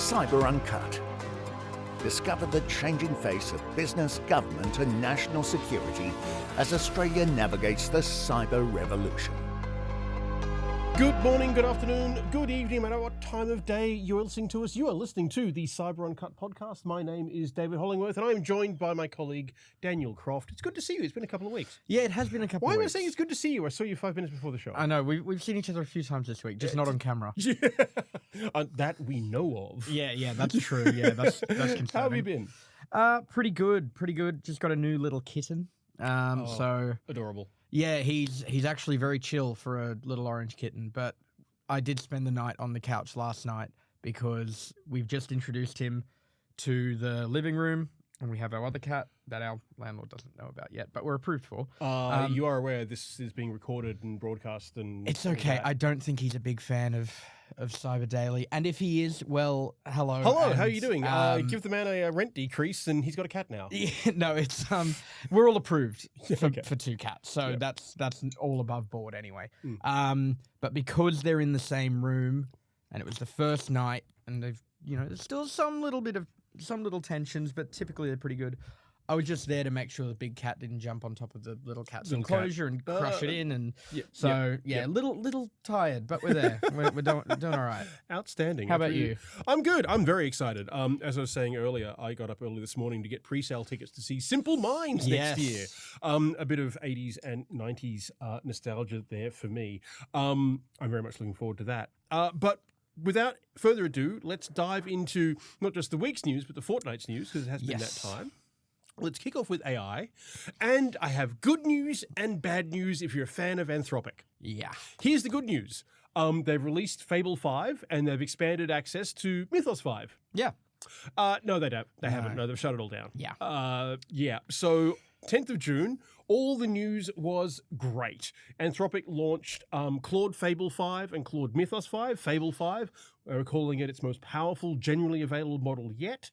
Cyber Uncut. Discover the changing face of business, government and national security as Australia navigates the cyber revolution. Good morning, good afternoon, good evening, no matter what time of day you're listening to us. You are listening to the Cyber Uncut podcast. My name is David Hollingworth and I'm joined by my colleague Daniel Croft. It's good to see you. It's been a couple of weeks. Yeah, it has been a couple Why of am I weeks. saying it's good to see you? I saw you 5 minutes before the show. I know, we've seen each other a few times this week, just not on camera. Yeah. That we know of. Yeah, that's true. Yeah, that's concerning. How have you been? Pretty good. Just got a new little kitten. So Adorable. yeah, he's actually very chill for a little orange kitten, but I did spend the night on the couch last night because we've just introduced him to the living room and we have our other cat that our landlord doesn't know about yet, but we're approved for. You are aware this is being recorded and broadcast and... It's okay. I don't think he's a big fan of Cyber Daily. And if he is, well, hello. Hello, and, how are you doing? Give the man a rent decrease and he's got a cat now. Yeah, no, it's we're all approved for, Okay. for two cats, so Yep. that's all above board anyway. But because they're in the same room, and it was the first night, and they've there's still some little tensions, but typically they're pretty good. I was just there to make sure the big cat didn't jump on top of the little cat's Little cat. enclosure and crush it in, and Yeah, so yeah. little tired, but we're there. we're doing all right. Outstanding. How about you? I'm good. I'm very excited. As I was saying earlier, I got up early this morning to get pre-sale tickets to see Simple Minds next year. A bit of 80s and 90s nostalgia there for me. I'm very much looking forward to that. But without further ado, let's dive into not just the week's news, but the fortnight's news, because it has been that Yes. time. Let's kick off with AI. And I have good news and bad news if you're a fan of Anthropic. Yeah. Here's the good news. They've released Fable 5 and they've expanded access to Mythos 5. Yeah. No, they don't. They haven't. No, they've shut it all down. Yeah. Yeah. So 10th of June, all the news was great. Anthropic launched Claude Fable 5 and Claude Mythos 5. Fable 5, we're calling it its most powerful, genuinely available model yet.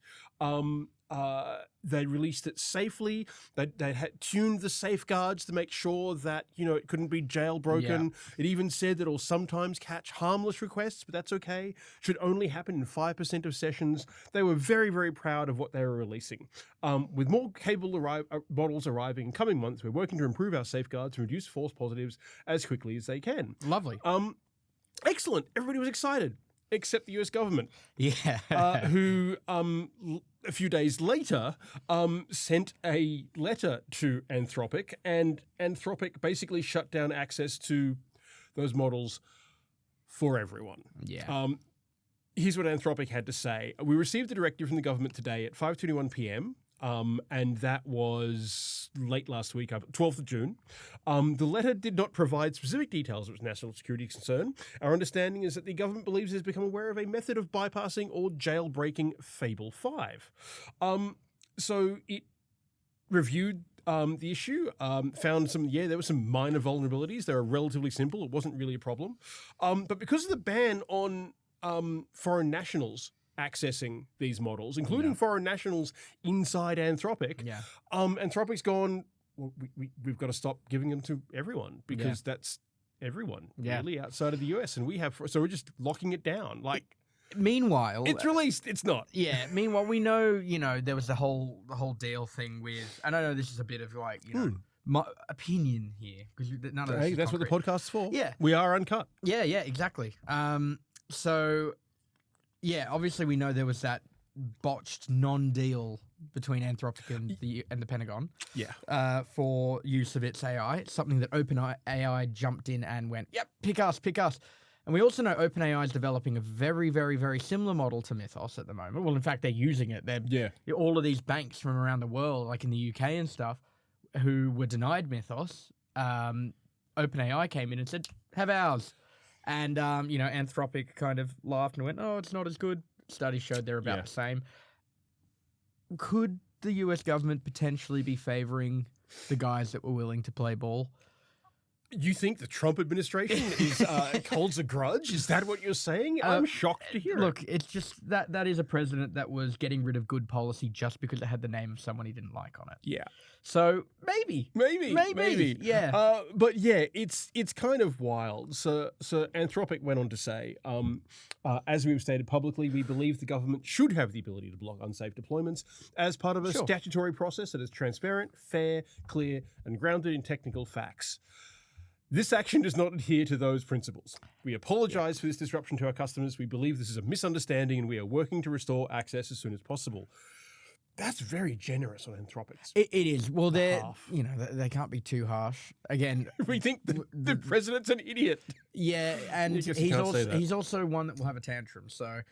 They released it safely. They had tuned the safeguards to make sure that, it couldn't be jailbroken. It even said that it'll sometimes catch harmless requests, but that's okay. Should only happen in 5% of sessions. They were very, very proud of what they were releasing. With more capable models arriving in coming months, we're working to improve our safeguards and reduce false positives as quickly as they can. Lovely. Excellent. Everybody was excited, except the US government. Yeah. Who a few days later sent a letter to Anthropic, and Anthropic basically shut down access to those models for everyone. Yeah. Here's what Anthropic had to say. We received a directive from the government today at 5:21 p.m., and that was late last week, 12th of June. The letter did not provide specific details of its national security concern. Our understanding is that the government believes it has become aware of a method of bypassing or jailbreaking Fable 5. So it reviewed the issue, found there were some minor vulnerabilities. They were relatively simple. It wasn't really a problem. But because of the ban on foreign nationals accessing these models, including foreign nationals inside Anthropic, Anthropic's gone, well, we've got to stop giving them to everyone because that's everyone really outside of the US, and so we're just locking it down. Meanwhile, it's released, it's not. Yeah. Meanwhile, we know, there was the whole deal thing with, and I know this is a bit of my opinion here because none of this is That's what the concrete. podcast's for. Yeah. We are uncut. Yeah, exactly. So, yeah, obviously we know there was that botched non-deal between Anthropic and the Pentagon. Yeah. For use of its AI. It's something that OpenAI jumped in and went, yep, pick us. And we also know OpenAI is developing a very, very, very similar model to Mythos at the moment. Well, in fact, they're using it. All of these banks from around the world, like in the UK and stuff, who were denied Mythos, OpenAI came in and said, have ours. And, Anthropic kind of laughed and went, oh, it's not as good. Studies showed they're about the same. Could the US government potentially be favoring the guys that were willing to play ball? You think the Trump administration holds a grudge? Is that what you're saying? I'm shocked to hear. Look, it's just that is a president that was getting rid of good policy just because it had the name of someone he didn't like on it. Yeah. So maybe. Yeah. But yeah, it's kind of wild. So Anthropic went on to say, as we've stated publicly, we believe the government should have the ability to block unsafe deployments as part of a statutory process that is transparent, fair, clear, and grounded in technical facts. This action does not adhere to those principles. We apologize for this disruption to our customers. We believe this is a misunderstanding and we are working to restore access as soon as possible. That's very generous on Anthropic's. It is. Well, they can't be too harsh. Again, we think the president's an idiot. Yeah, and he's also one that will have a tantrum, so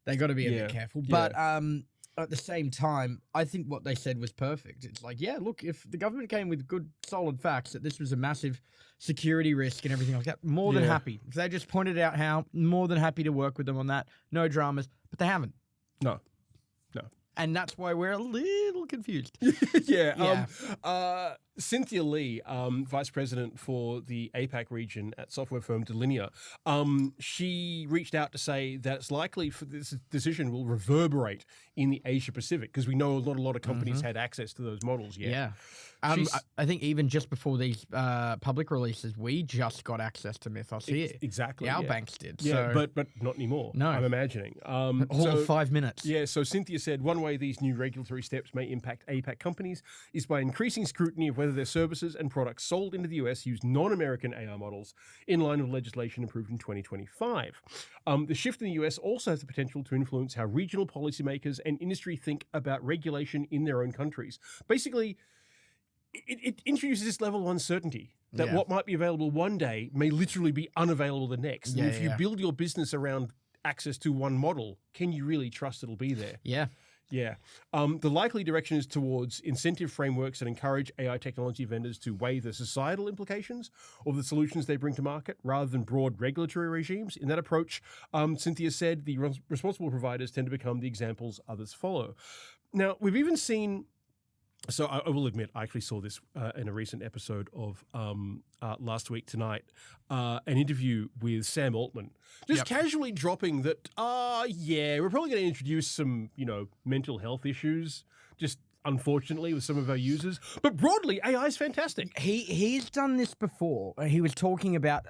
they got to be a bit careful. But at the same time, I think what they said was perfect. It's like, yeah, look, if the government came with good, solid facts that this was a massive security risk and everything like that, more than happy. If they just pointed out how, more than happy to work with them on that. No dramas, but they haven't. No. And that's why we're a little confused. Cynthia Lee, Vice President for the APAC region at software firm Delinea, she reached out to say that it's likely for this decision will reverberate in the Asia Pacific because we know a lot of companies had access to those models yet. Yeah. I think even just before these public releases, we just got access to Mythos here. Exactly. Our banks did. Yeah, so. but not anymore. No. I'm imagining. All of 5 minutes. Yeah, so Cynthia said one way these new regulatory steps may impact APAC companies is by increasing scrutiny of whether their services and products sold into the US use non-American AI models in line with legislation approved in 2025. The shift in the US also has the potential to influence how regional policymakers and industry think about regulation in their own countries. Basically, it introduces this level of uncertainty that what might be available one day may literally be unavailable the next. And if you build your business around access to one model, can you really trust it'll be there? Yeah. Yeah. The likely direction is towards incentive frameworks that encourage AI technology vendors to weigh the societal implications of the solutions they bring to market rather than broad regulatory regimes. In that approach, Cynthia said, the responsible providers tend to become the examples others follow. Now, we've even seen... So I will admit, I actually saw this in a recent episode of Last Week Tonight, an interview with Sam Altman, just casually dropping that, we're probably going to introduce some, mental health issues, just unfortunately with some of our users. But broadly, AI is fantastic. He's done this before. He was talking about,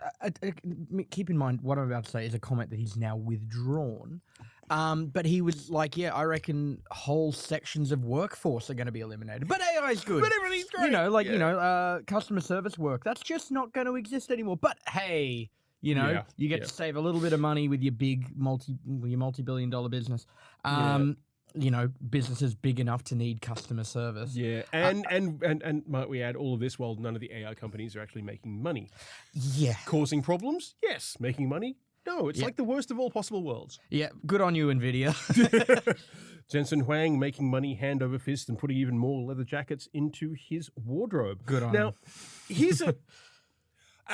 keep in mind, what I'm about to say is a comment that he's now withdrawn. But he was like, I reckon whole sections of workforce are going to be eliminated. But AI is good. But everything's great. Customer service work, that's just not going to exist anymore. But hey, you get to save a little bit of money with your big multi-billion-dollar business. Businesses big enough to need customer service. Yeah, and might we add all of this while none of the AI companies are actually making money? Yeah. Causing problems? Yes. Making money? No, it's like the worst of all possible worlds. Yeah, good on you, NVIDIA. Jensen Huang making money hand over fist and putting even more leather jackets into his wardrobe. Good on Now, here's at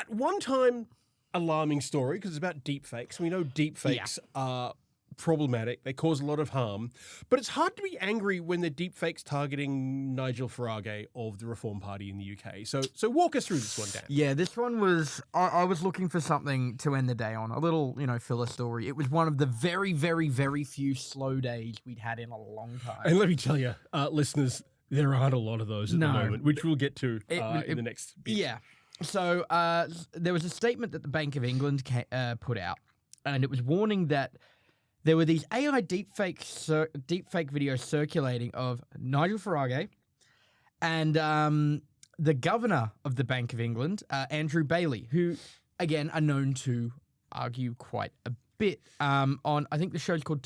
one time, alarming story because it's about deepfakes. We know deepfakes are problematic. They cause a lot of harm. But it's hard to be angry when they're deepfakes targeting Nigel Farage of the Reform Party in the UK. So walk us through this one, Dan. Yeah, this one was... I was looking for something to end the day on. A little, filler story. It was one of the very, very, very few slow days we'd had in a long time. And let me tell you, listeners, there aren't a lot of those at the moment, which we'll get to in the next bit. Yeah. So there was a statement that the Bank of England put out, and it was warning that there were these AI deepfake videos circulating of Nigel Farage and the governor of the Bank of England, Andrew Bailey, who, again, are known to argue quite a bit on, I think the show's called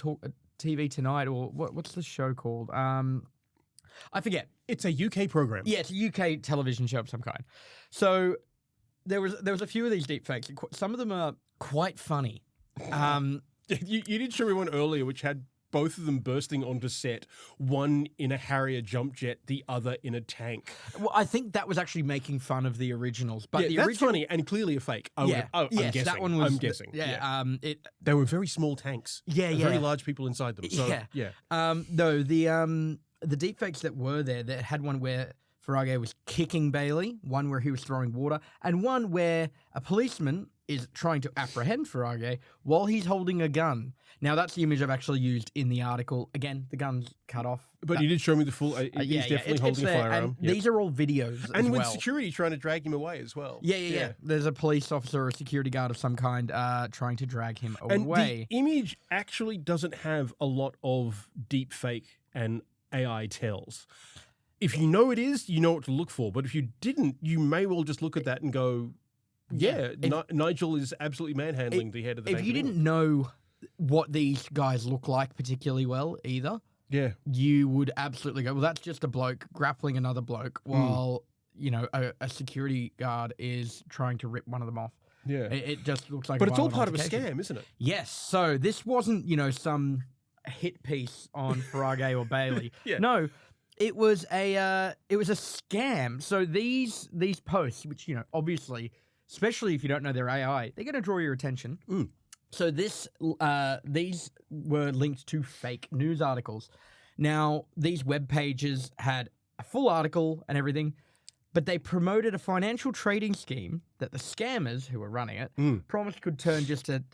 TV Tonight, or what's the show called? I forget. It's a UK program. Yeah, it's a UK television show of some kind. So there was a few of these deepfakes. Some of them are quite funny. You did show me one earlier which had both of them bursting onto set, one in a Harrier jump jet, the other in a tank. Well, I think that was actually making fun of the originals. But that's funny and clearly a fake. I'm guessing. That one was, I'm guessing. They were very small tanks. Very large people inside them. So, No, the deepfakes that were there, that had one where Farage was kicking Bailey, one where he was throwing water, and one where a policeman is trying to apprehend Farage while he's holding a gun. Now, that's the image I've actually used in the article. Again, the gun's cut off. But you did show me the full. He's definitely holding a there, firearm. and these are all videos and as with well. security trying to drag him away as well. Yeah. There's a police officer or a security guard of some kind trying to drag him And away. the image actually doesn't have a lot of deep fake and AI tells. If you know it is, you know what to look for. But if you didn't, you may well just look at that and go, Nigel is absolutely manhandling the head of the Bank If you of didn't England. know what these guys look like particularly well either, you would absolutely go, well, that's just a bloke grappling another bloke while, a security guard is trying to rip one of them off. Yeah. It just looks like But a it's all violent part of a altercation. scam, isn't it? Yes. So this wasn't, some hit piece on Farage or Bailey. Yeah. No, it was a scam. So these posts, which, obviously, especially if you don't know their AI, they're going to draw your attention. So these were linked to fake news articles. Now, these web pages had a full article and everything, but they promoted a financial trading scheme that the scammers who were running it promised could turn just a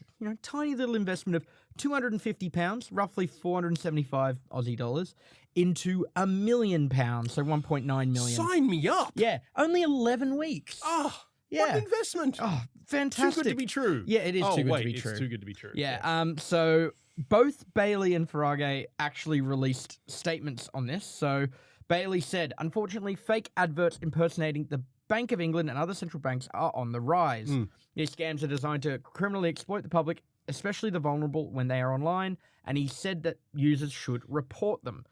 tiny little investment of £250, roughly 475 Aussie dollars, into £1 million, so 1.9 million. Sign me up. Yeah, only 11 weeks. Oh, Yeah. what an investment. Oh, fantastic. Too good to be true. Yeah, it is too good to be true. It's too good to be true. Yeah. So both Bailey and Farage actually released statements on this. So Bailey said, unfortunately, fake adverts impersonating the Bank of England and other central banks are on the rise. These scams are designed to criminally exploit the public, especially the vulnerable when they are online. And he said that users should report them.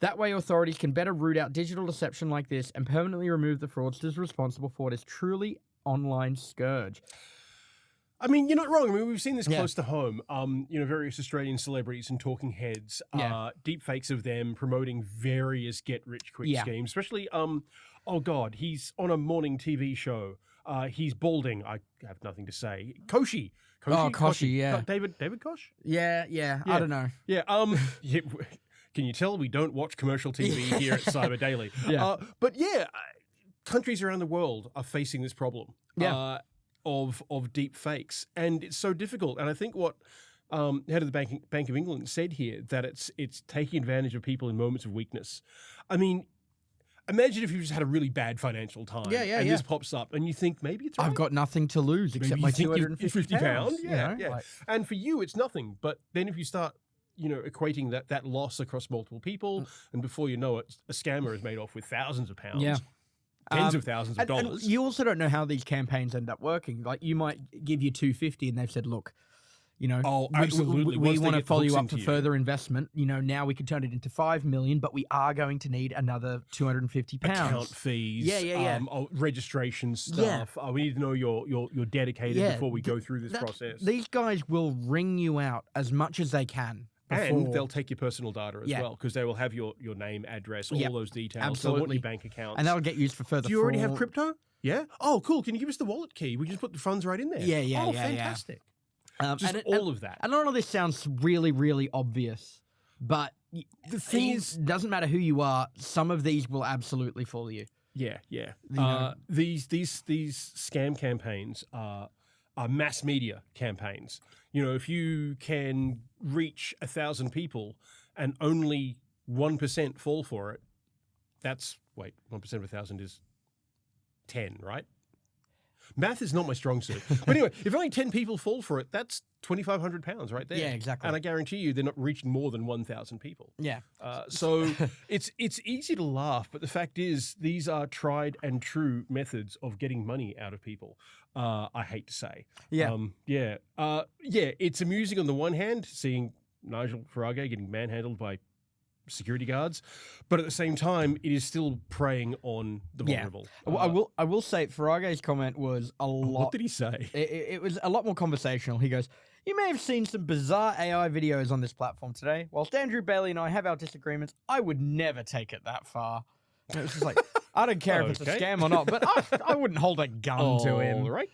That way, authorities can better root out digital deception like this and permanently remove the fraudsters responsible for this truly online scourge. I mean, you're not wrong. I mean, we've seen this close to home. Various Australian celebrities and talking heads, deep fakes of them promoting various get-rich-quick schemes, especially, he's on a morning TV show. He's balding. I have nothing to say. Koshi. Koshi, yeah. David Kosh? Yeah. I don't know. Yeah. Can you tell we don't watch commercial TV here at Cyber Daily? Countries around the world are facing this problem of deep fakes, and it's so difficult. And I think what head of the Bank of England said here, that it's taking advantage of people in moments of weakness. I mean, imagine if you just had a really bad financial time, and this pops up, and you think maybe it's right. I've got nothing to lose except my £250. Yeah. And for you, it's nothing. But then if you start equating that loss across multiple people, and before you know it, a scammer is made off with thousands of pounds, tens of thousands of dollars. And you also don't know how these campaigns end up working. Like, you might give you $250, and they've said, look, absolutely. we want to follow you up into for further investment. Now we could turn it into $5 million, but we are going to need another £250. Account fees, registration stuff. We need to know you're dedicated before we go through this process. These guys will ring you out as much as they can. And they'll take your personal data as well, because they will have your name, address, all those details. Absolutely. They'll want your bank accounts. And that'll get used for further Do you already fraud. have crypto? Yeah? Oh, cool. Can you give us the wallet key? We just put the funds right in there. Yeah, fantastic. Just all of that. And all of this sounds really, really obvious, but The thing is, it doesn't matter who you are, some of these will absolutely fool you. Yeah. These scam campaigns are mass media campaigns. If you can reach 1,000 people and only 1% fall for it, 1% of 1,000 is 10, right? Math is not my strong suit. But anyway, if only 10 people fall for it, that's £2,500 right there. Yeah, exactly. And I guarantee you they're not reaching more than 1,000 people. Yeah. So it's easy to laugh, but the fact is these are tried and true methods of getting money out of people, I hate to say. Yeah. It's amusing on the one hand, seeing Nigel Farage getting manhandled by security guards, but at the same time, it is still preying on the vulnerable. I will say Farage's comment was a lot. What did he say? It was a lot more conversational. He goes, "You may have seen some bizarre AI videos on this platform today. Whilst Andrew Bailey and I have our disagreements, I would never take it that far." And it was just like, I don't care if it's a scam or not, but I wouldn't hold a gun to him. All right.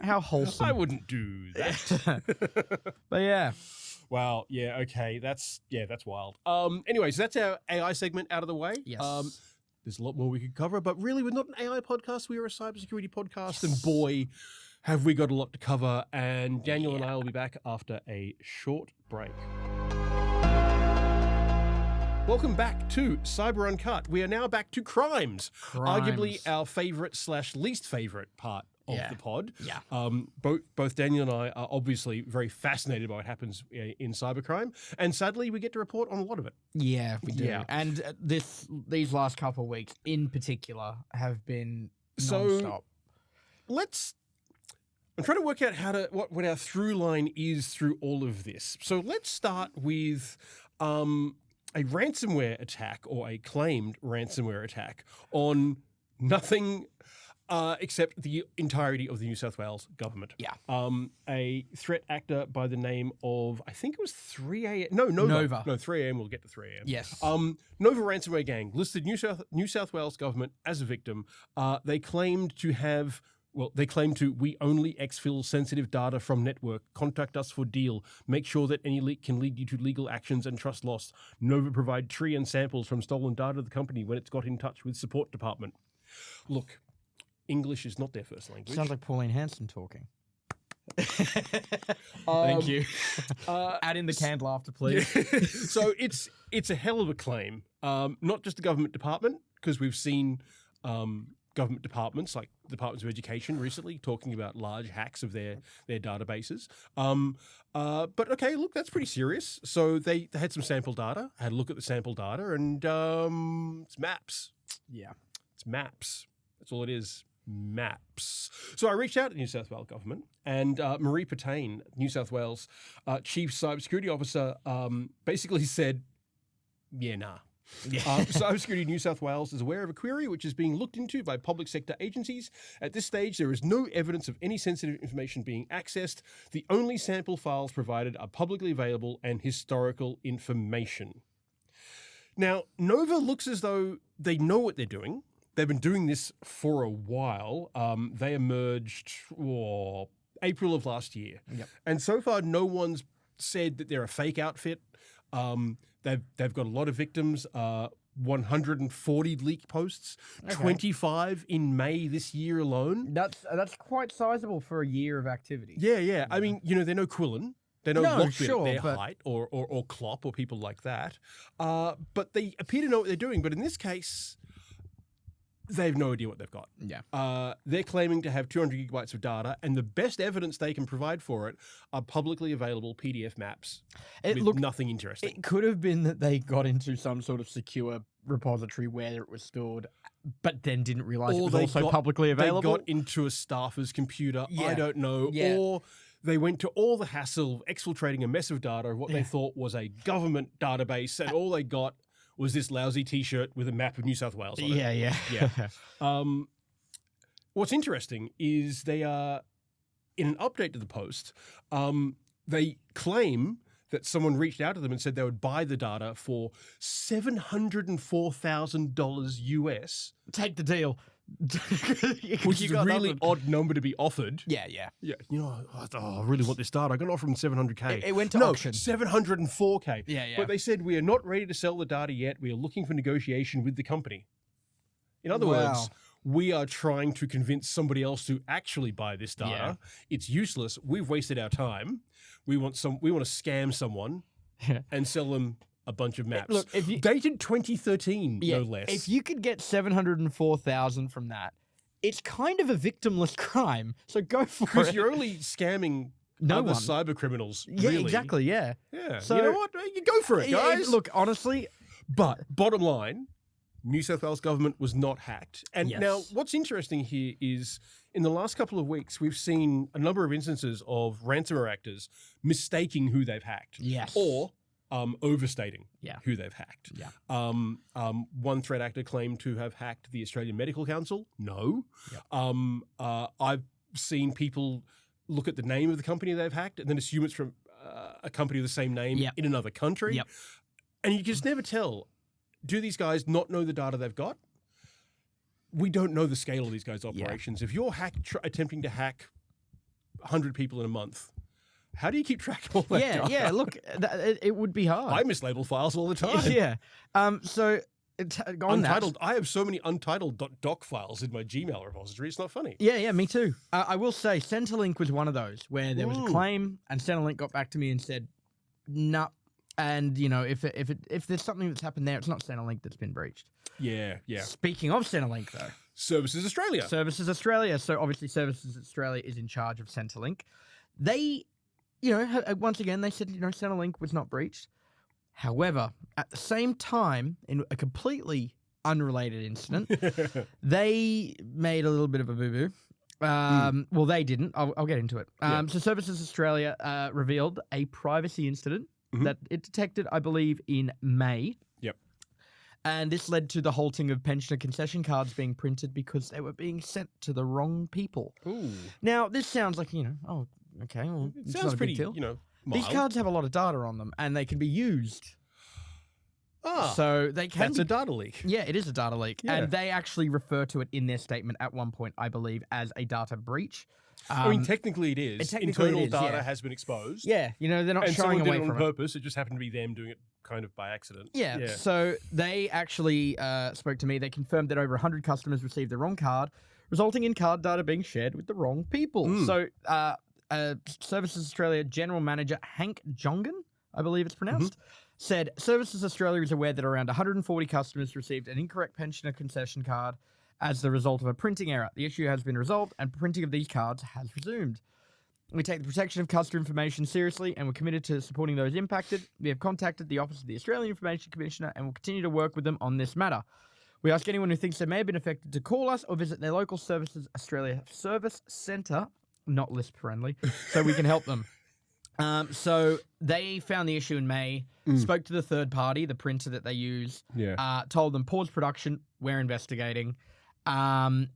How wholesome. I wouldn't do that. But yeah. Wow. Yeah. Okay. That's wild. Anyway, so that's our AI segment out of the way. Yes. There's a lot more we could cover, but really, we're not an AI podcast. We are a cybersecurity podcast, and boy, have we got a lot to cover. And Daniel and I will be back after a short break. Welcome back to Cyber Uncut. We are now back to crimes. Arguably our favourite/least favourite part of the pod. Yeah. Both Daniel and I are obviously very fascinated by what happens in cybercrime, and sadly, we get to report on a lot of it. Yeah, we do. Yeah. And these last couple of weeks, in particular, have been non-stop. I'm trying to work out what our through line is through all of this. So let's start with a ransomware attack, or a claimed ransomware attack, on nothing except the entirety of the New South Wales government. Yeah. A threat actor by the name of, I think it was 3AM. No, Nova. No, 3AM. We'll get to 3AM. Yes. Nova ransomware gang listed New South Wales government as a victim. They claimed to we only exfil sensitive data from network. Contact us for deal. Make sure that any leak can lead you to legal actions and trust lost. Nova provide tree and samples from stolen data to the company when it's got in touch with support department. Look, English is not their first language. Sounds like Pauline Hanson talking. Thank you. Add in the canned laughter, please. So it's a hell of a claim. Not just the government department, because we've seen government departments like Departments of Education recently talking about large hacks of their databases. But okay, look, that's pretty serious. So they had some sample data, had a look at the sample data, and it's maps. Yeah. It's maps. That's all it is. Maps. So I reached out to the New South Wales government, and Marie Pertain, New South Wales Chief Cybersecurity Officer, basically said, yeah, nah. Yeah. Cybersecurity New South Wales is aware of a query which is being looked into by public sector agencies. At this stage, there is no evidence of any sensitive information being accessed. The only sample files provided are publicly available and historical information. Now, Nova looks as though they know what they're doing. They've been doing this for a while. They emerged April of last year. Yep. And so far, no one's said that they're a fake outfit. They've got a lot of victims, 140 leak posts, 25 in May this year alone. That's quite sizable for a year of activity. Yeah. I mean, they're no Quillen. They're no Lockbit at their height, or Klopp, or people like that. But they appear to know what they're doing. But in this case, they have no idea what they've got. Yeah. They're claiming to have 200 gigabytes of data, and the best evidence they can provide for it are publicly available PDF maps with nothing interesting. It could have been that they got into some sort of secure repository where it was stored, but then didn't realize it was also publicly available. They got into a staffer's computer. Yeah. I don't know. Yeah. Or they went to all the hassle of exfiltrating a mess of data of what they thought was a government database, and all they got was this lousy T-shirt with a map of New South Wales on it. Yeah. What's interesting is they are, in an update to the post, they claim that someone reached out to them and said they would buy the data for $704,000 US. Take the deal. Which is a really odd number to be offered. Yeah. I really want this data. I got an offer from $700K. It went to auction. $704K. Yeah. But they said, we are not ready to sell the data yet. We are looking for negotiation with the company. In other words, we are trying to convince somebody else to actually buy this data. Yeah. It's useless. We've wasted our time. We want to scam someone and sell them a bunch of maps. Look, dated 2013, no less. If you could get 704,000 from that, it's kind of a victimless crime. So go for it. Because you're only scamming other cyber criminals. Yeah, really. exactly. Yeah. So you know what? You go for it, guys. Look, honestly, but bottom line, New South Wales government was not hacked. And now, what's interesting here is, in the last couple of weeks, we've seen a number of instances of ransomware actors mistaking who they've hacked. Yes. Or overstating who they've hacked. Yeah. One threat actor claimed to have hacked the Australian Medical Council. No. Yep. I've seen people look at the name of the company they've hacked and then assume it's from a company of the same name in another country. Yep. And you just never tell. Do these guys not know the data they've got? We don't know the scale of these guys' operations. If you're attempting to hack 100 people in a month, how do you keep track of all that data? Yeah, look, it would be hard. I mislabel files all the time. So on Untitled. I have so many untitled.doc files in my Gmail repository. It's not funny. Yeah, me too. I will say Centrelink was one of those where there was a claim and Centrelink got back to me and said, "No." And if there's something that's happened there, it's not Centrelink that's been breached. Yeah. Speaking of Centrelink, though, Services Australia. Services Australia. So obviously, Services Australia is in charge of Centrelink. They, once again, they said Centrelink was not breached. However, at the same time, in a completely unrelated incident, they made a little bit of a boo-boo. Well, they didn't. I'll get into it. So Services Australia revealed a privacy incident that it detected, I believe, in May. Yep. And this led to the halting of pensioner concession cards being printed because they were being sent to the wrong people. Ooh. Now, this sounds like, okay, well, It it's sounds not a pretty, big deal. mild. These cards have a lot of data on them, and they can be used. So they can. That's a data leak. Yeah, it is a data leak, Yeah. and they actually refer to it in their statement at one point, I believe, as a data breach. I mean, technically it is. Internal data has been exposed. Yeah, they're not and showing someone away did it on from purpose. It just happened to be them doing it kind of by accident. Yeah. So they actually spoke to me. They confirmed that over 100 customers received the wrong card, resulting in card data being shared with the wrong people. So Services Australia General Manager Hank Jongen, I believe it's pronounced, said Services Australia is aware that around 140 customers received an incorrect pensioner concession card as the result of a printing error. The issue has been resolved and printing of these cards has resumed. We take the protection of customer information seriously and we're committed to supporting those impacted. We have contacted the Office of the Australian Information Commissioner and will continue to work with them on this matter. We ask anyone who thinks they may have been affected to call us or visit their local Services Australia Service Centre, not Lisp friendly, so we can help them. So they found the issue in May, spoke to the third party, the printer that they use, told them pause production, we're investigating. So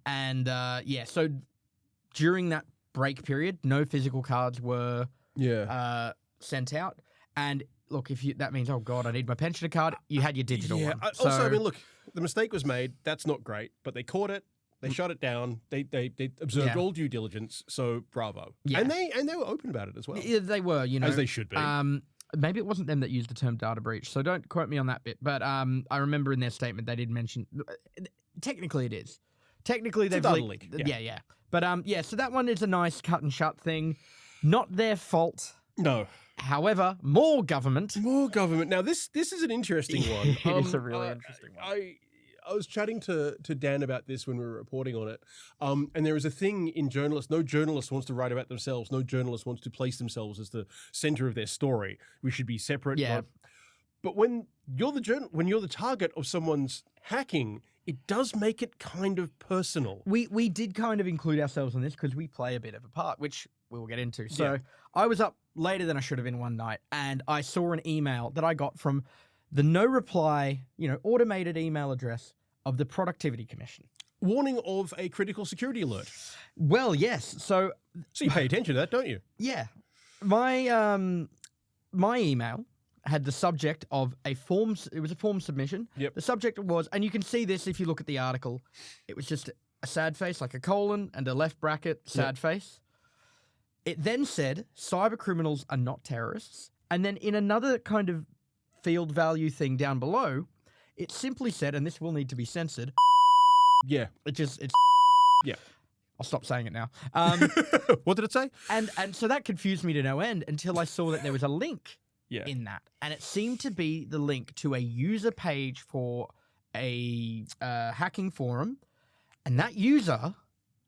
during that break period, no physical cards were sent out. And look, that means, oh God, I need my pensioner card, you had your digital one. Also, I mean, look, the mistake was made. That's not great, but they caught it. They shut it down. They observed all due diligence. So bravo. Yeah. And they were open about it as well. Yeah, they were, as they should be. Maybe it wasn't them that used the term data breach, so don't quote me on that bit. But I remember in their statement they did mention. Technically, it is. Technically, they've leak. Yeah. But so that one is a nice cut and shut thing. Not their fault. No. However, more government. Now, this is an interesting one. It's a really interesting one. I was chatting to Dan about this when we were reporting on it, and there is a thing in journalists. No journalist wants to write about themselves. No journalist wants to place themselves as the center of their story. We should be separate. Yeah. But when you're the target of someone's hacking, it does make it kind of personal. We did kind of include ourselves in this because we play a bit of a part, which we will get into. So I was up later than I should have been one night, and I saw an email that I got from the no reply, automated email address of the Productivity Commission. Warning of a critical security alert. Well, yes. So you pay attention to that, don't you? Yeah. My email had the subject of it was a form submission. Yep. The subject was, and you can see this if you look at the article, it was just a sad face, like a colon and a left bracket, sad face. It then said, cyber criminals are not terrorists. And then in another kind of field value thing down below, it simply said, and this will need to be censored. Yeah. It's yeah. I'll stop saying it now. What did it say? And so that confused me to no end until I saw that there was a link in that. And it seemed to be the link to a user page for a hacking forum. And that user,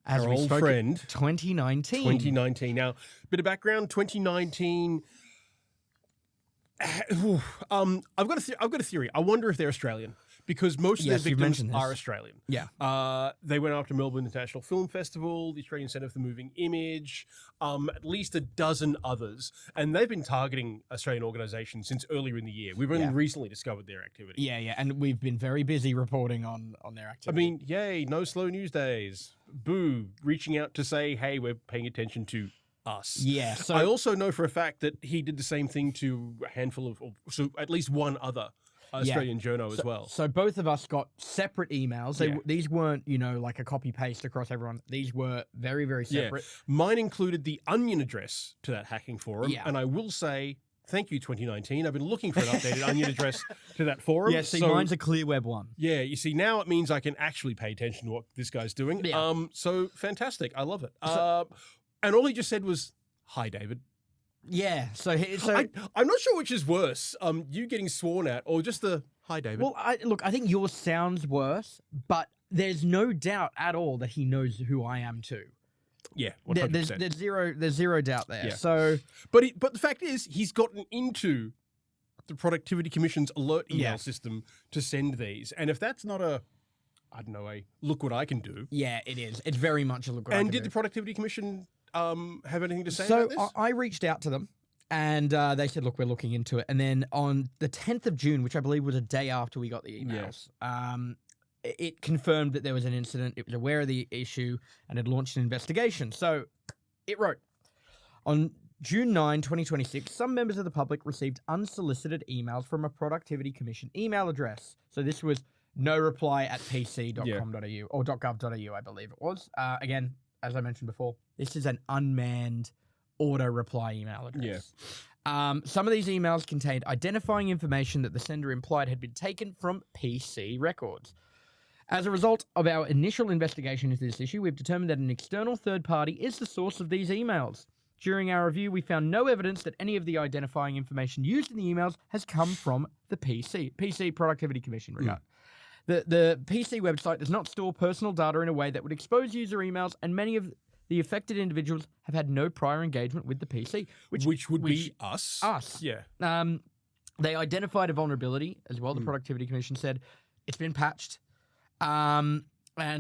as our we old spoke, friend, 2019. 2019. Now, bit of background, 2019. I've got a theory. I wonder if they're Australian because most of their victims are Australian. Yeah. They went after Melbourne International Film Festival, the Australian Centre for the Moving Image, at least a dozen others, and they've been targeting Australian organisations since earlier in the year. We've only recently discovered their activity. Yeah, and we've been very busy reporting on their activity. I mean, yay, no slow news days. Boo, reaching out to say, hey, we're paying attention to us. Yeah. So I also know for a fact that he did the same thing to a handful of, so at least one other Australian journo as well. So both of us got separate emails. These weren't, like a copy paste across everyone. These were very, very separate. Mine included the onion address to that hacking forum. Yeah. And I will say Thank you, 2019. I've been looking for an updated Onion address to that forum. Yeah, see, mine's a clear web one. Yeah, you see, now it means I can actually pay attention to what this guy's doing. Yeah. So fantastic. I love it. And all he just said was, "Hi, David." Yeah, so I'm not sure which is worse, you getting sworn at or just the "Hi, David." well, I think yours sounds worse, but there's no doubt at all that he knows who I am too. Yeah, 100%. There's zero doubt there. Yeah. So, But the fact is, he's gotten into the Productivity Commission's alert email system to send these. And if that's not a look what I can do. yeah, it is. It's very much a look. And did the Productivity Commission have anything to say So about this? I reached out to them, and they said, "Look, we're looking into it." And then on the 10th of June, which I believe was a day after we got the emails, it confirmed that there was an incident. It was aware of the issue and had launched an investigation. So it wrote, on June 9, 2026, some members of the public received unsolicited emails from a Productivity Commission email address. So this was noreply@pc.com.au or .gov.au, I believe it was. Again, as I mentioned before, this is an unmanned auto reply email address. Yeah. Some of these emails contained identifying information that the sender implied had been taken from PC records. As a result of our initial investigation into this issue, we've determined that an external third party is the source of these emails. During our review, we found no evidence that any of the identifying information used in the emails has come from the PC Productivity Commission regard. The PC website does not store personal data in a way that would expose user emails, and many of the affected individuals have had no prior engagement with the PC, which would be us. Us. Yeah. They identified a vulnerability as well. The Productivity Commission said it's been patched. And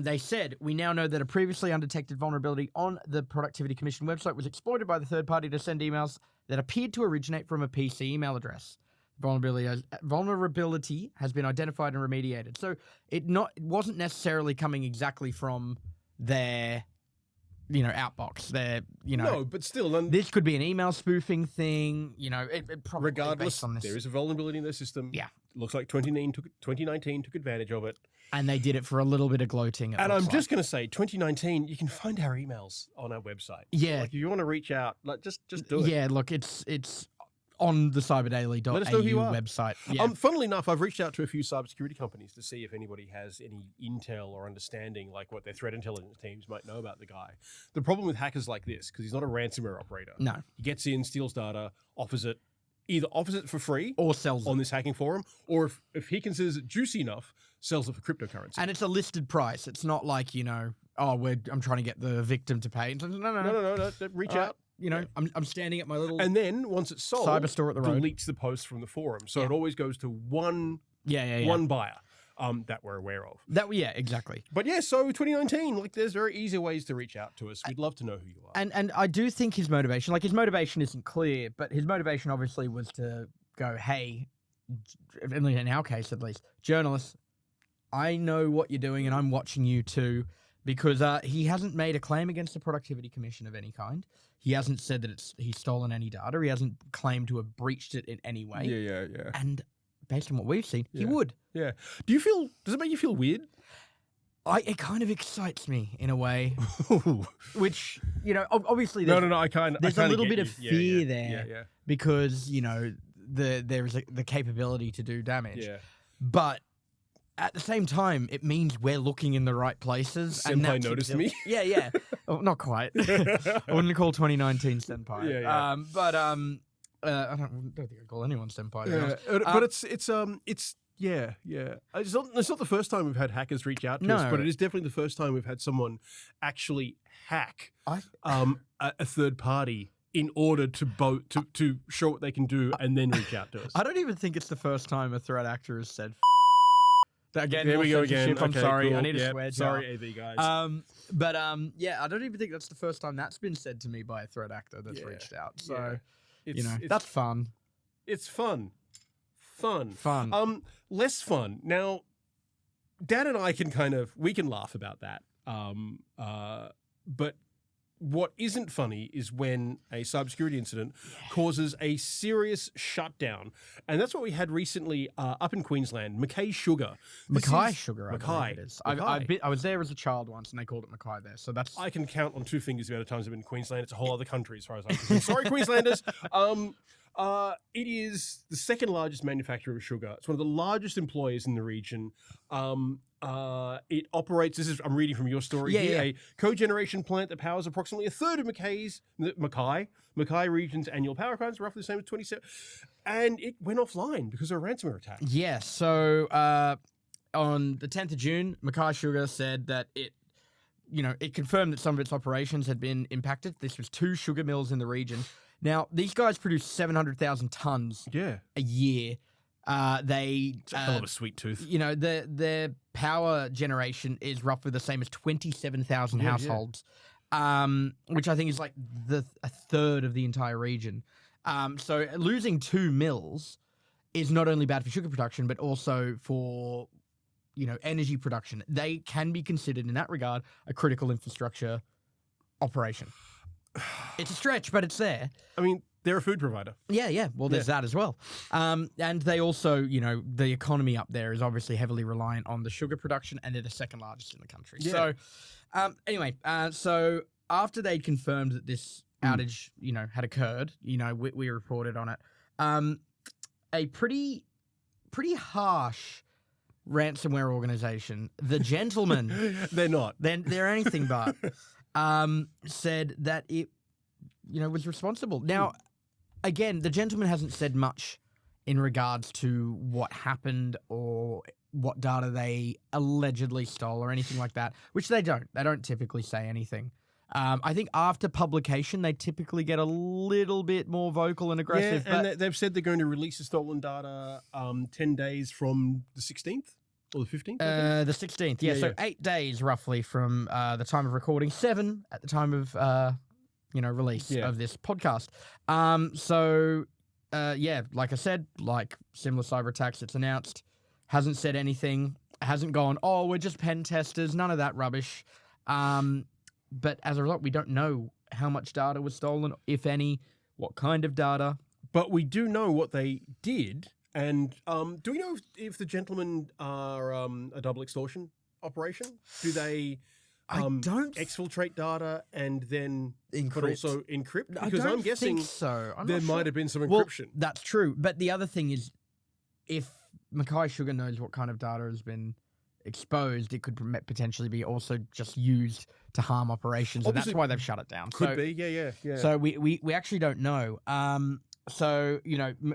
they said, we now know that a previously undetected vulnerability on the Productivity Commission website was exploited by the third party to send emails that appeared to originate from a PC email address. Vulnerability has been identified and remediated. So it wasn't necessarily coming exactly from their, outbox. No, but still, this could be an email spoofing thing. It probably regardless, based on this. there is a vulnerability in their system. Yeah. Looks like 2019 took advantage of it. And they did it for a little bit of gloating. And I'm just going to say, 2019, you can find our emails on our website. Yeah. Like, if you want to reach out, just do it. Yeah, look, it's on the cyberdaily.au Let us know who you are. website. Yeah. Funnily enough, I've reached out to a few cybersecurity companies to see if anybody has any intel or understanding, like what their threat intelligence teams might know about the guy. The problem with hackers like this, because he's not a ransomware operator. No. He gets in, steals data, either offers it for free Or sells on it. this hacking forum, or if he considers it juicy enough, sells it for cryptocurrency. And it's a listed price. It's not like, I'm trying to get the victim to pay. No. Reach out. I'm standing at my little And then once it's sold, cyber store at the road. deletes the post from the forum. So it always goes to one buyer that we're aware of. Exactly. But yeah, so 2019, there's very easy ways to reach out to us. We'd love to know who you are. And I do think his motivation isn't clear, but his motivation obviously was to go, hey, in our case at least, journalists, I know what you're doing and I'm watching you too, because he hasn't made a claim against the Productivity Commission of any kind. He hasn't said that he's stolen any data. He hasn't claimed to have breached it in any way. Yeah. And based on what we've seen, he would. Yeah. Does it make you feel weird? It kind of excites me in a way, which, obviously there's a little bit of fear there. Yeah. Because, there's the capability to do damage. Yeah. But at the same time, it means we're looking in the right places. Senpai noticed me. Yeah. Oh, not quite. I wouldn't call 2019 Senpai. Yeah. I don't think I call anyone Senpai. But it's not the first time we've had hackers reach out to us, but it is definitely the first time we've had someone actually hack a third party in order to show what they can do and then reach out to us. I don't even think it's the first time a threat actor has said again. There we go again. I'm sorry. Cool. I need a swear jar. Sorry, AV guys. I don't even think that's the first time that's been said to me by a threat actor that's reached out. So, that's fun. It's fun. Less fun. Now, Dan and I we can laugh about that. But what isn't funny is when a cybersecurity incident causes a serious shutdown. And that's what we had recently up in Queensland. Mackay Sugar. Mackay Sugar, I Mackay. believe it is. I was there as a child once and they called it Mackay there. So that's... I can count on two fingers the amount of times I've been in Queensland. It's a whole other country as far as I'm concerned. Sorry, Queenslanders. It is the second largest manufacturer of sugar. It's one of the largest employers in the region. It operates, I'm reading from your story here, a cogeneration plant that powers approximately a third of Mackay region's annual power requirements, roughly the same as 27. And it went offline because of a ransomware attack. Yeah, so on the 10th of June, Mackay Sugar said that it confirmed that some of its operations had been impacted. This was 2 sugar mills in the region. Now, these guys produce 700,000 tons a year. It's a hell of a sweet tooth. Their power generation is roughly the same as 27,000 households, which I think is like a third of the entire region. So losing 2 mills is not only bad for sugar production, but also for energy production. They can be considered in that regard a critical infrastructure operation. It's a stretch, but it's there. I mean, they're a food provider. Yeah. Well, there's that as well. And they also, the economy up there is obviously heavily reliant on the sugar production, and they're the second largest in the country. Yeah. So, so after they confirmed that this outage, had occurred, we reported on it. A pretty harsh ransomware organization, the Gentleman, they're not. They're anything but. Said that it, was responsible. Now, again, the Gentleman hasn't said much in regards to what happened or what data they allegedly stole or anything like that, which they don't. They don't typically say anything. I think after publication, they typically get a little bit more vocal and aggressive. Yeah, and they've said they're going to release the stolen data 10 days from the 16th. Or the 15th? The 16th, yeah. So 8 days roughly from the time of recording, 7 at the time of release of this podcast. Like I said, like similar cyber attacks, it's announced, hasn't said anything, hasn't gone, oh, we're just pen testers, none of that rubbish. But as a result, we don't know how much data was stolen, if any, what kind of data. But we do know what they did. And do we know if the Gentlemen are a double extortion operation? Do they exfiltrate data and then encrypt? But also encrypt? Because I'm guessing think so. There might have been some encryption. Well, that's true. But the other thing is, if Mackay Sugar knows what kind of data has been exposed, it could potentially be also just used to harm operations. Obviously, and that's why they've shut it down. Could be, yeah. So we actually don't know. So,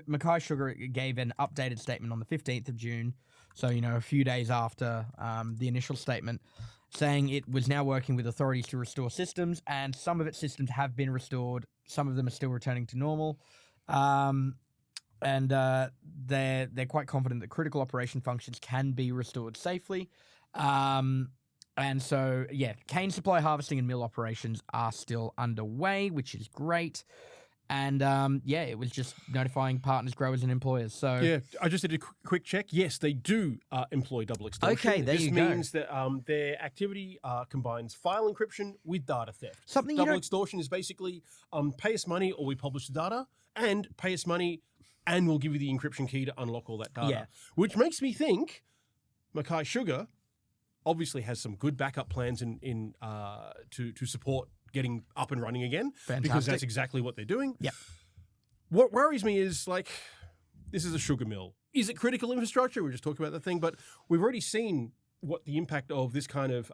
Mackay Sugar gave an updated statement on the 15th of June, so, a few days after the initial statement, saying it was now working with authorities to restore systems, and some of its systems have been restored. Some of them are still returning to normal. And they're quite confident that critical operation functions can be restored safely. And so, cane supply harvesting and mill operations are still underway, which is great. And, it was just notifying partners, growers, and employers. So yeah, I just did a quick check. Yes, they do employ double extortion. Okay, there you go. This means that their activity combines file encryption with data theft. Double extortion is basically pay us money or we publish the data, and pay us money and we'll give you the encryption key to unlock all that data. Yeah. Which makes me think Mackay Sugar obviously has some good backup plans to support getting up and running again. Fantastic. Because that's exactly what they're doing. Yeah. What worries me is, this is a sugar mill. Is it critical infrastructure? We just talked about that thing, but we've already seen what the impact of this kind of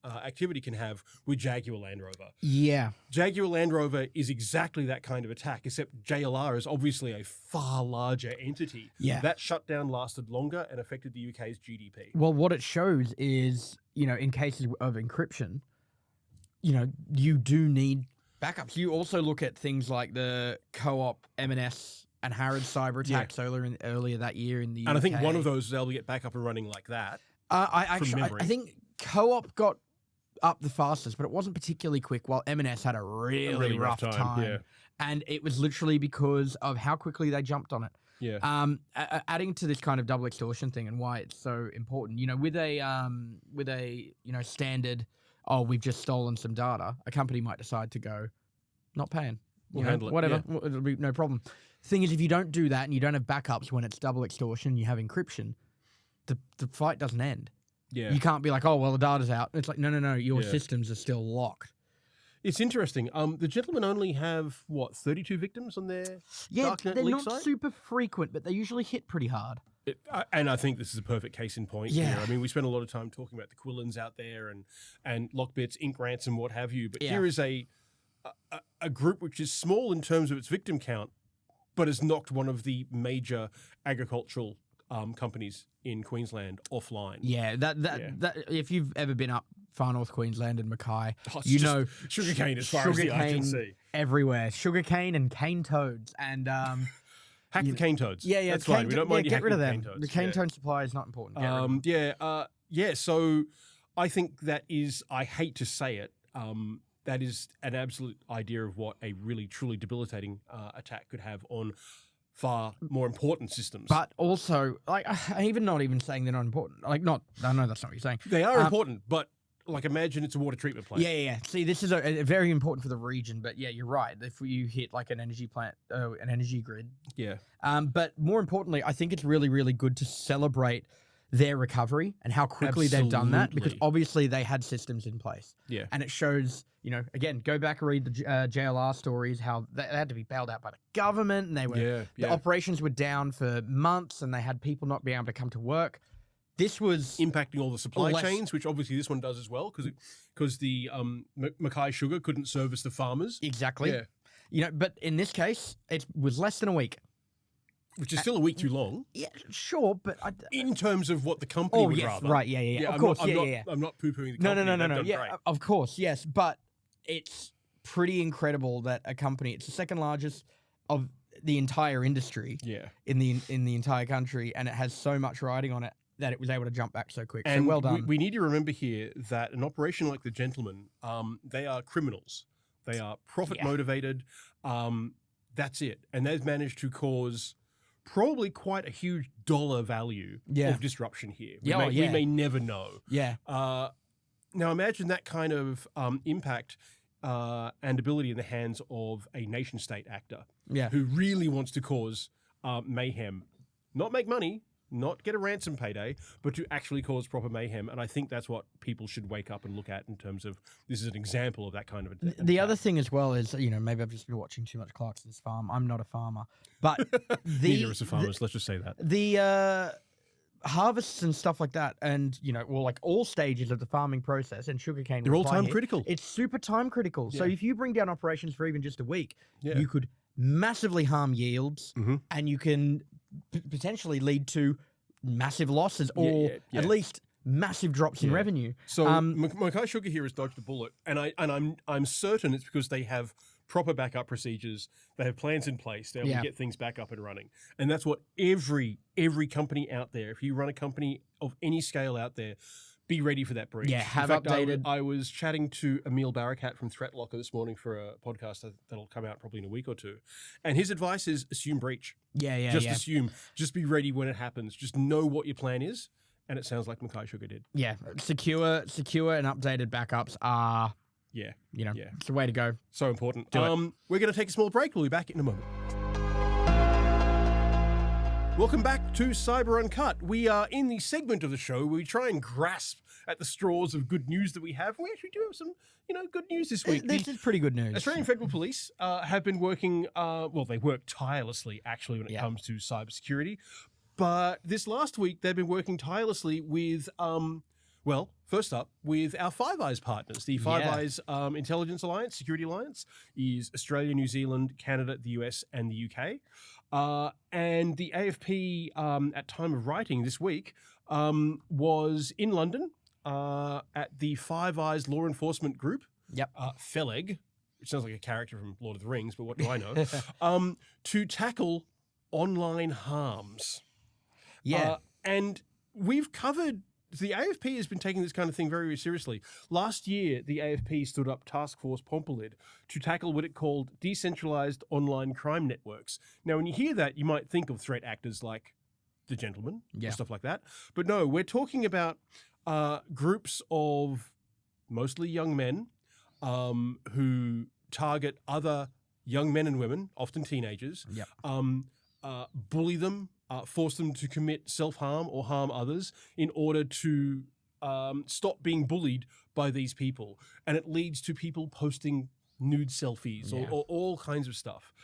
activity can have with Jaguar Land Rover. Yeah. Jaguar Land Rover is exactly that kind of attack, except JLR is obviously a far larger entity. Yeah. That shutdown lasted longer and affected the UK's GDP. Well, what it shows is, in cases of encryption, you do need backups. You also look at things like the Co-op, M&S, and Harrods cyber attacks earlier that year in the UK. And I think one of those was able to get back up and running like that. I think Co-op got up the fastest, but it wasn't particularly quick, while M&S had a really rough time. Yeah. And it was literally because of how quickly they jumped on it. Yeah. Adding to this kind of double extortion thing and why it's so important, with a standard, oh, we've just stolen some data, a company might decide to go, not paying. We'll handle it. Whatever. Yeah. It'll be no problem. Thing is, if you don't do that and you don't have backups when it's double extortion, you have encryption, the fight doesn't end. Yeah. You can't be like, oh, well, the data's out. It's like, no, your systems are still locked. It's interesting. The gentlemen only have, 32 victims on their Darknet they're leak not site? super frequent, but they usually hit pretty hard. And I think this is a perfect case in point Yeah. here. I mean, we spent a lot of time talking about the Quillins out there and Lockbits, Ink Ransom, what have you. But here is a group which is small in terms of its victim count, but has knocked one of the major agricultural companies in Queensland offline. Yeah, that if you've ever been up far north Queensland and Mackay, It's you just know sugarcane as far as the eye can sugarcane see. everywhere, sugarcane and cane toads, and Hack the cane toads. yeah, That's fine. We don't mind you get rid of hacking them. cane The toads. cane toad supply is not important. Get rid of them. So I think that is, I hate to say it, that is an absolute idea of what a really truly debilitating attack could have on far more important systems. But also, like, even not even saying they're not important. Like, not. I know that's not what you're saying. they are important, but like imagine it's a water treatment plant. Yeah. See, this is a very important for the region, but yeah, you're right. If you hit like an energy plant, an energy grid. Yeah. But more importantly, I think it's really, really good to celebrate their recovery and how quickly they've done that, because Absolutely. obviously they had systems in place. Yeah. And it shows, again, go back and read the JLR stories, how they had to be bailed out by the government, and the operations were down for months, and they had people not being able to come to work. This was Impacting all the supply less- chains, which obviously this one does as well, because the Mackay Sugar couldn't service the farmers. exactly, Yeah. but in this case, it was less than a week. Which is still a week too long Yeah, sure, but in terms of what the company would yes, rather. right, yeah. Of I'm course, not, I'm yeah. not, I'm not poo-pooing the No, company. They've done yeah, great. of course, yes, but it's pretty incredible that a company, it's the second largest of the entire industry Yeah. in the entire country, and it has so much riding on it that it was able to jump back so quick. And so well done. we need to remember here that an operation like the Gentleman, they are criminals. They are profit motivated. That's it. And they've managed to cause probably quite a huge dollar value of disruption here. We may never know. Yeah. Now imagine that kind of impact and ability in the hands of a nation state actor Yeah. who really wants to cause mayhem, not make money, not get a ransom payday, but to actually cause proper mayhem. And I think that's what people should wake up and look at in terms of this is an example of that kind of an The other attack. thing as well is, maybe I've just been watching too much Clarkson's Farm. I'm not a farmer, but Neither is the farmers. Let's just say that. the harvests and stuff like that, and like all stages of the farming process and sugarcane. They're all apply time here, critical. It's super time critical. So Yeah. if you bring down operations for even just a week, Yeah. you could massively harm yields, Mhm. and you can potentially lead to massive losses or yeah. at least massive drops in Yeah. revenue. So Mackay Sugar here has dodged a bullet, and I'm certain it's because they have proper backup procedures. They have plans in place. They're able to get things back up and running, and that's what every company out there. If you run a company of any scale out there, be ready for that breach. Yeah, have in fact, updated- I was chatting to Emil Barakat from Threat Locker this morning for a podcast that'll come out probably in a week or two, and his advice is assume breach. Just assume. Just be ready when it happens. Just know what your plan is, and it sounds like Mackay Sugar did. Yeah, secure and updated backups are, Yeah. it's the way to go. So important. Do it. We're going to take a small break. We'll be back in a moment. Welcome back to Cyber Uncut. We are in the segment of the show where we try and grasp at the straws of good news that we have. We actually do have some, good news this week. This is pretty good news. Australian Federal Police have been working, they work tirelessly actually when it comes to cybersecurity. But this last week, they've been working tirelessly with, first up, with our Five Eyes partners. The Five Eyes Intelligence Alliance, Security Alliance, is Australia, New Zealand, Canada, the US, and the UK. And the AFP, at time of writing this week, was in London at the Five Eyes Law Enforcement Group, FELEG, which sounds like a character from Lord of the Rings, but what do I know, to tackle online harms. And we've covered, the AFP has been taking this kind of thing very, very seriously. Last year, the AFP stood up Task Force Pompolid to tackle what it called decentralized online crime networks. Now, when you hear that, you might think of threat actors like the Gentleman or stuff like that. But no, we're talking about groups of mostly young men who target other young men and women, often teenagers, bully them, force them to commit self-harm or harm others in order to stop being bullied by these people, and it leads to people posting nude selfies or all kinds of stuff.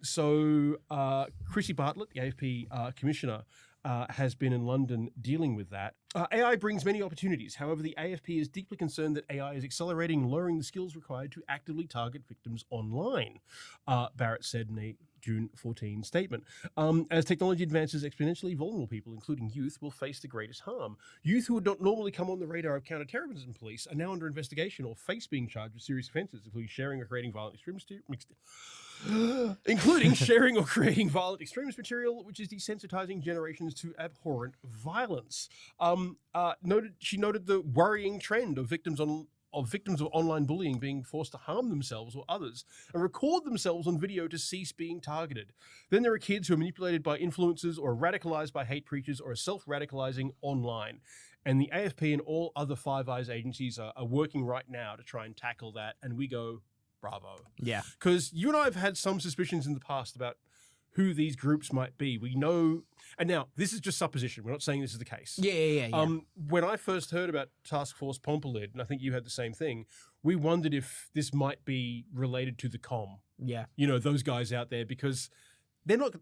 So Chrissy Bartlett, the AFP commissioner, has been in London dealing with that. AI brings many opportunities. However, the AFP is deeply concerned that AI is accelerating and lowering the skills required to actively target victims online, Barrett said in a June 14 statement. As technology advances exponentially, vulnerable people, including youth, will face the greatest harm. Youth who would not normally come on the radar of counterterrorism police are now under investigation or face being charged with serious offences, including sharing or creating violent extremist material, which is desensitizing generations to abhorrent violence. She noted the worrying trend of victims of online bullying being forced to harm themselves or others and record themselves on video to cease being targeted. Then there are kids who are manipulated by influencers or radicalized by hate preachers or are self-radicalizing online. And the AFP and all other Five Eyes agencies are working right now to try and tackle that. And we go, bravo. Yeah. Because you and I have had some suspicions in the past about who these groups might be. We know, and now this is just supposition. We're not saying this is the case. Yeah. When I first heard about Task Force Pompolid, and I think you had the same thing, we wondered if this might be related to the COM. Yeah. You know, those guys out there, because they're not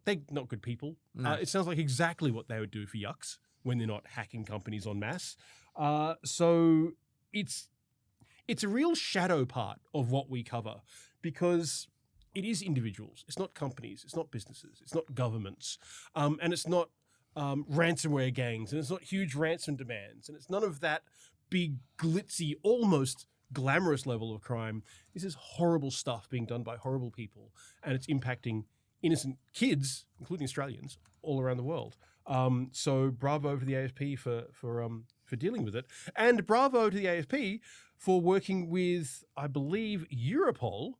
good people. No. It sounds like exactly what they would do for yucks when they're not hacking companies en masse. So it's a real shadow part of what we cover, because it is individuals. It's not companies. It's not businesses. It's not governments. And it's not ransomware gangs. And it's not huge ransom demands. And it's none of that big, glitzy, almost glamorous level of crime. This is horrible stuff being done by horrible people. And it's impacting innocent kids, including Australians, all around the world. So bravo to the AFP for dealing with it. And bravo to the AFP for working with, I believe, Europol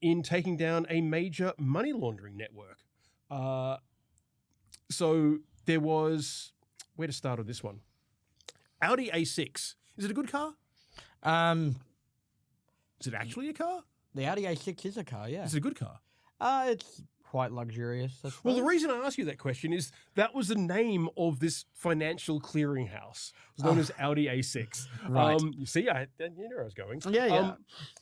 in taking down a major money laundering network. So there was, where to start on this one? Audi A6. Is it a good car? Is it actually a car? The Audi A6 is a car, yeah. Is it a good car? It's quite luxurious. Well, the reason I ask you that question is that was the name of this financial clearinghouse. It was known as Audi A6. Right. You see, you knew where I was going. Yeah.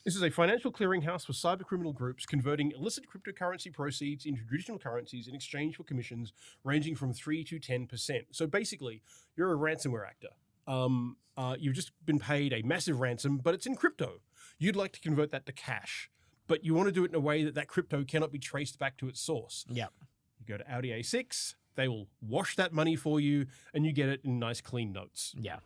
This is a financial clearinghouse for cybercriminal groups converting illicit cryptocurrency proceeds into traditional currencies in exchange for commissions ranging from 3 to 10%. So basically, you're a ransomware actor. You've just been paid a massive ransom, but it's in crypto. You'd like to convert that to cash, but you want to do it in a way that crypto cannot be traced back to its source. Yeah. You go to Audi A6, they will wash that money for you, and you get it in nice, clean notes. Yeah.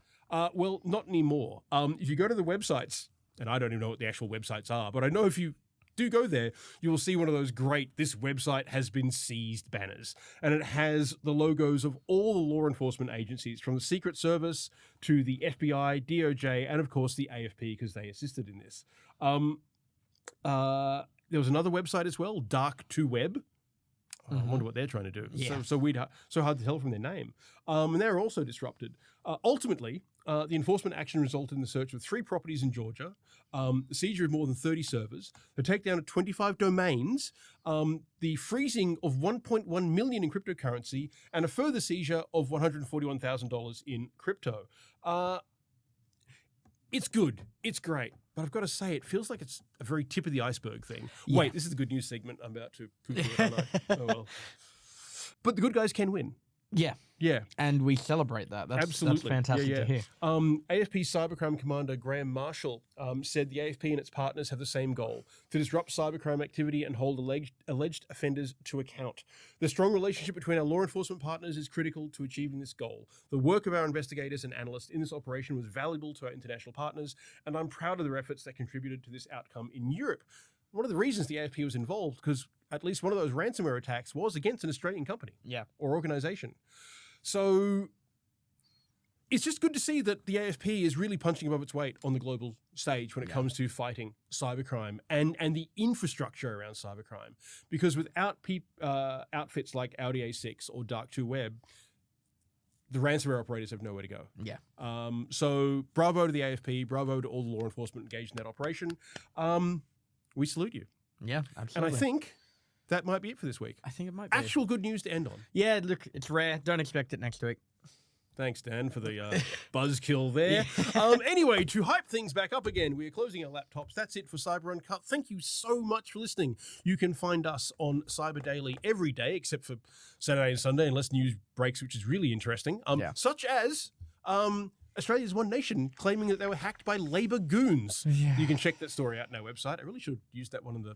Well, not anymore. If you go to the websites, and I don't even know what the actual websites are, but I know if you do go there, you will see one of those great, this website has been seized banners. And it has the logos of all the law enforcement agencies, from the Secret Service to the FBI, DOJ, and of course the AFP, because they assisted in this. There was another website as well, Dark2Web. I wonder what they're trying to do. Yeah. So weird, so hard to tell from their name. And they're also disrupted. Ultimately, the enforcement action resulted in the search of 3 properties in Georgia, the seizure of more than 30 servers, the takedown of 25 domains, the freezing of $1.1 million in cryptocurrency, and a further seizure of $141,000 in crypto. It's good. It's great. But I've got to say, it feels like it's a very tip of the iceberg thing. Yeah. Wait, this is the good news segment. I'm about to poo-poo it, aren't I? Oh, well. But the good guys can win. Yeah. Yeah. And we celebrate that. Absolutely. That's fantastic to hear. AFP cybercrime commander Graham Marshall said the AFP and its partners have the same goal: to disrupt cybercrime activity and hold alleged offenders to account. The strong relationship between our law enforcement partners is critical to achieving this goal. The work of our investigators and analysts in this operation was valuable to our international partners, and I'm proud of their efforts that contributed to this outcome in Europe. One of the reasons the AFP was involved, because at least one of those ransomware attacks was against an Australian company or organisation. So it's just good to see that the AFP is really punching above its weight on the global stage when it comes to fighting cybercrime and the infrastructure around cybercrime. Because without outfits like Audi A6 or Dark2Web, the ransomware operators have nowhere to go. Yeah. So bravo to the AFP, bravo to all the law enforcement engaged in that operation. We salute you. Yeah, absolutely. And I think that might be it for this week. I think it might be. Actual good news to end on. Yeah, look, it's rare. Don't expect it next week. Thanks, Dan, for the buzzkill there. Anyway, to hype things back up again, we are closing our laptops. That's it for Cyber Uncut. Thank you so much for listening. You can find us on Cyber Daily every day, except for Saturday and Sunday, unless news breaks, which is really interesting. Such as Australia's One Nation claiming that they were hacked by Labor goons. Yeah. You can check that story out on our website. I really should use that one in the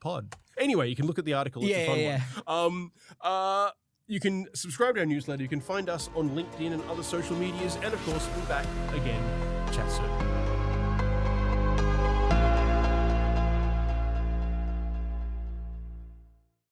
pod. Anyway, you can look at the article. It's a fun one. You can subscribe to our newsletter. You can find us on LinkedIn and other social medias. And, of course, we'll be back again. Chat soon.